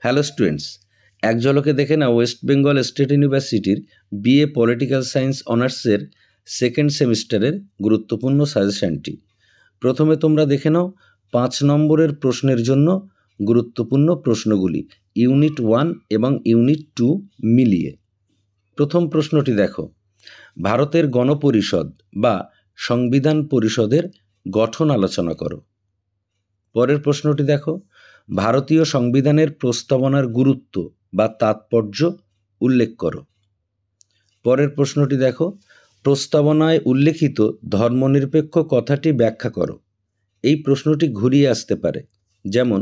Hello students, এক ঝলকে দেখে নাও ওয়েস্ট বেঙ্গল স্টেট ইউনিভার্সিটির বিএ পলিটিক্যাল সায়েন্স অনার্সের সেকেন্ড সেমিস্টারের গুরুত্বপূর্ণ সাজেশনটি। প্রথমে তোমরা দেখে নাও 5 নম্বরের প্রশ্নের জন্য গুরুত্বপূর্ণ প্রশ্নগুলি ইউনিট 1 এবং ইউনিট 2 মিলিয়ে। প্রথম প্রশ্নটি দেখো, ভারতের গণপরিষদ বা সংবিধান পরিষদের গঠন আলোচনা করো। পরের প্রশ্নটি দেখো, ভারতীয় সংবিধানের প্রস্তাবনার গুরুত্ব বা তাৎপর্য উল্লেখ করো। পরের প্রশ্নটি দেখো, প্রস্তাবনায় উল্লেখিত ধর্মনিরপেক্ষ কথাটি ব্যাখ্যা করো। এই প্রশ্নটি ঘুরিয়ে আসতে পারে, যেমন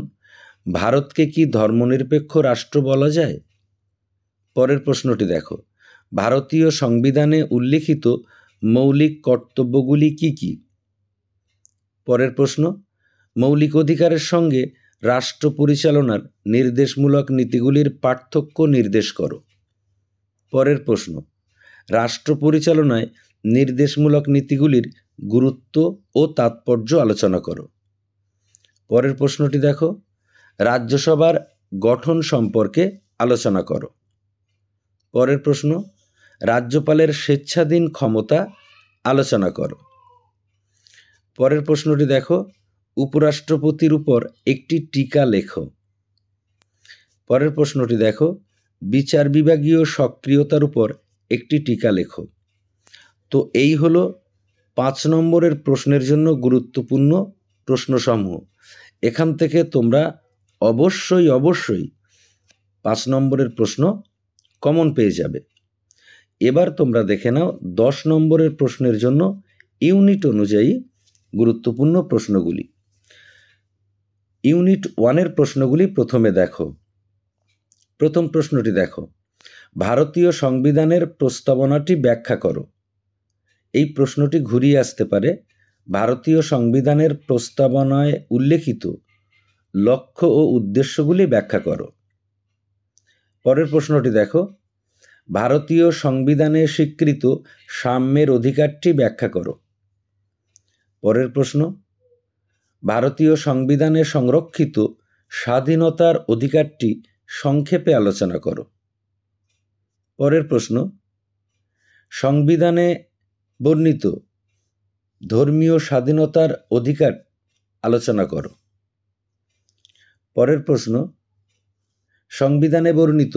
ভারতকে কি ধর্মনিরপেক্ষ রাষ্ট্র বলা যায়? পরের প্রশ্নটি দেখো, ভারতীয় সংবিধানে উল্লেখিত মৌলিক কর্তব্যগুলি কি কি? পরের প্রশ্ন, মৌলিক অধিকারের সঙ্গে রাষ্ট্র পরিচালনার নির্দেশমূলক নীতিগুলির পার্থক্য নির্দেশ করো। পরের প্রশ্ন, রাষ্ট্র পরিচালনায় নির্দেশমূলক নীতিগুলির গুরুত্ব ও তাৎপর্য আলোচনা করো। পরের প্রশ্নটি দেখো, রাজ্যসভার গঠন সম্পর্কে আলোচনা করো। পরের প্রশ্ন, রাজ্যপালের স্বেচ্ছাধীন ক্ষমতা আলোচনা করো। পরের প্রশ্নটি দেখো, উপরাষ্ট্রপতির উপর একটি টিকা লেখো। পরের প্রশ্নটি দেখো, বিচার বিভাগীয় সক্রিয়তার উপর একটি টিকা লেখো। তো এই হলো 5 নম্বরের প্রশ্নের জন্য গুরুত্বপূর্ণ প্রশ্নসমূহ। এখান থেকে তোমরা অবশ্যই 5 নম্বরের প্রশ্ন কমন পেয়ে যাবে। এবার তোমরা দেখে নাও 10 নম্বরের প্রশ্নের জন্য ইউনিট অনুযায়ী গুরুত্বপূর্ণ প্রশ্নগুলি। ইউনিট 1-এর প্রশ্নগুলি প্রথমে দেখো। প্রথম প্রশ্নটি দেখো, ভারতীয় সংবিধানের প্রস্তাবনাটি ব্যাখ্যা করো। এই প্রশ্নটি ঘুরিয়ে আসতে পারে, ভারতীয় সংবিধানের প্রস্তাবনায় উল্লেখিত লক্ষ্য ও উদ্দেশ্যগুলি ব্যাখ্যা করো। পরের প্রশ্নটি দেখো, ভারতীয় সংবিধানে স্বীকৃত সাম্যের অধিকারটি ব্যাখ্যা করো। পরের প্রশ্ন, ভারতীয় সংবিধানে সংরক্ষিত স্বাধীনতার অধিকারটি সংক্ষেপে আলোচনা করো। পরের প্রশ্ন, সংবিধানে বর্ণিত ধর্মীয় স্বাধীনতার অধিকার আলোচনা করো। পরের প্রশ্ন, সংবিধানে বর্ণিত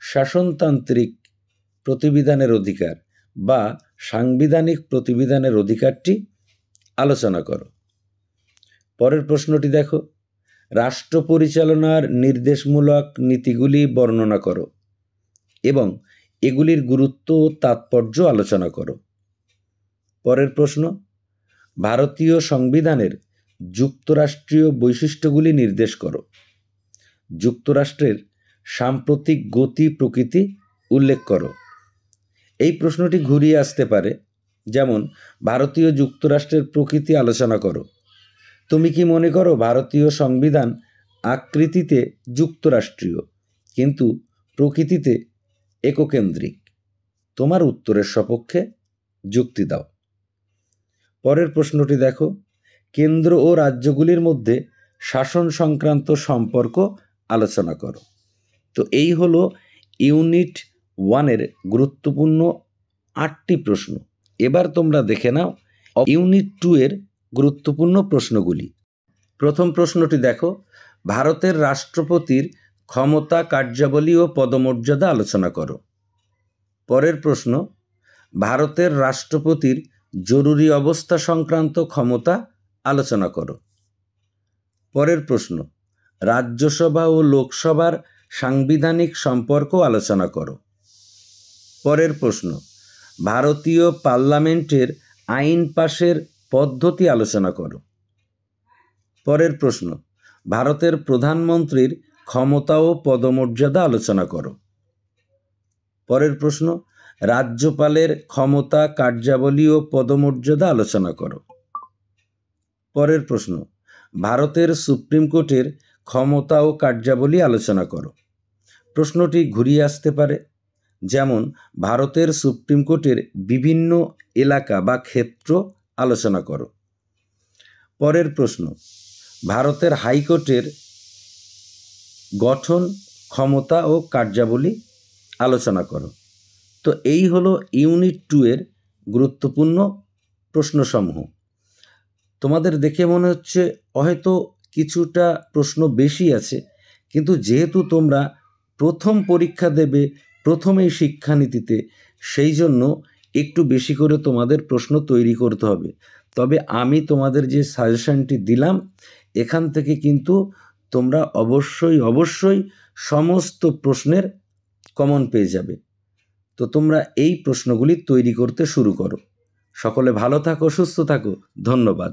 শাসনতান্ত্রিক প্রতিবিধানের অধিকার বা সাংবিধানিক প্রতিবিধানের অধিকারটি আলোচনা করো। পরের প্রশ্নটি দেখো, রাষ্ট্র পরিচালনার নির্দেশমূলক নীতিগুলি বর্ণনা করো এবং এগুলির গুরুত্ব ও তাৎপর্য আলোচনা করো। পরের প্রশ্ন, ভারতীয় সংবিধানের যুক্তরাষ্ট্রীয় বৈশিষ্ট্যগুলি নির্দেশ করো। যুক্তরাষ্ট্রের সাম্প্রতিক গতি প্রকৃতি উল্লেখ করো। এই প্রশ্নটি ঘুরিয়ে আসতে পারে, যেমন ভারতীয় যুক্তরাষ্ট্রের প্রকৃতি আলোচনা করো। তুমি কি মনে করো ভারতীয় সংবিধান আকৃতিতে যুক্তরাষ্ট্রীয় কিন্তু প্রকৃতিতে এককেন্দ্রিক? তোমার উত্তরের সপক্ষে যুক্তি দাও। পরের প্রশ্নটি দেখো, কেন্দ্র ও রাজ্যগুলির মধ্যে শাসন সংক্রান্ত সম্পর্ক আলোচনা করো। তো এই হলো ইউনিট 1-এর গুরুত্বপূর্ণ 8টি প্রশ্ন। এবার তোমরা দেখে নাও ইউনিট 2-এর গুরুত্বপূর্ণ প্রশ্নগুলি। প্রথম প্রশ্নটি দেখো, ভারতের রাষ্ট্রপতির ক্ষমতা, কার্যাবলী ও পদমর্যাদা আলোচনা করো। পরের প্রশ্ন, ভারতের রাষ্ট্রপতির জরুরি অবস্থা সংক্রান্ত ক্ষমতা আলোচনা করো। পরের প্রশ্ন, রাজ্যসভা ও লোকসভার সাংবিধানিক সম্পর্ক আলোচনা করো। পরের প্রশ্ন, ভারতীয় পার্লামেন্টের আইন পাশের পদ্ধতি আলোচনা করো। পরের প্রশ্ন, ভারতের প্রধানমন্ত্রীর ক্ষমতা ও পদমর্যাদা আলোচনা করো। পরের প্রশ্ন, রাজ্যপালের ক্ষমতা, কার্যাবলী ও পদমর্যাদা আলোচনা করো। পরের প্রশ্ন, ভারতের সুপ্রিম কোর্টের ক্ষমতা ও কার্যাবলী আলোচনা করো। প্রশ্নটি ঘুরিয়ে আসতে পারে, যেমন ভারতের সুপ্রিম কোর্টের বিভিন্ন এলাকা বা ক্ষেত্র আলোচনা করো। পরের প্রশ্ন, ভারতের হাইকোর্টের গঠন ক্ষমতা ও কার্যাবলী আলোচনা করো। তো এই হলো ইউনিট 2 এর গুরুত্বপূর্ণ প্রশ্নসমূহ। তোমাদের দেখে মনে হচ্ছে হয়তো কিছুটা প্রশ্ন বেশি আছে, কিন্তু যেহেতু তোমরা প্রথম পরীক্ষা দেবে প্রথমেই শিক্ষানীতিতে, সেই জন্য একটু বেশি করে তোমাদের প্রশ্ন তৈরি করতে হবে। তবে আমি তোমাদের যে সাজেশনটি দিলাম, এখান থেকে কিন্তু তোমরা অবশ্যই সমস্ত প্রশ্নের কমন পেয়ে যাবে। তো তোমরা এই প্রশ্নগুলি তৈরি করতে শুরু করো। সকলে ভালো থাকো, সুস্থ থাকো। ধন্যবাদ।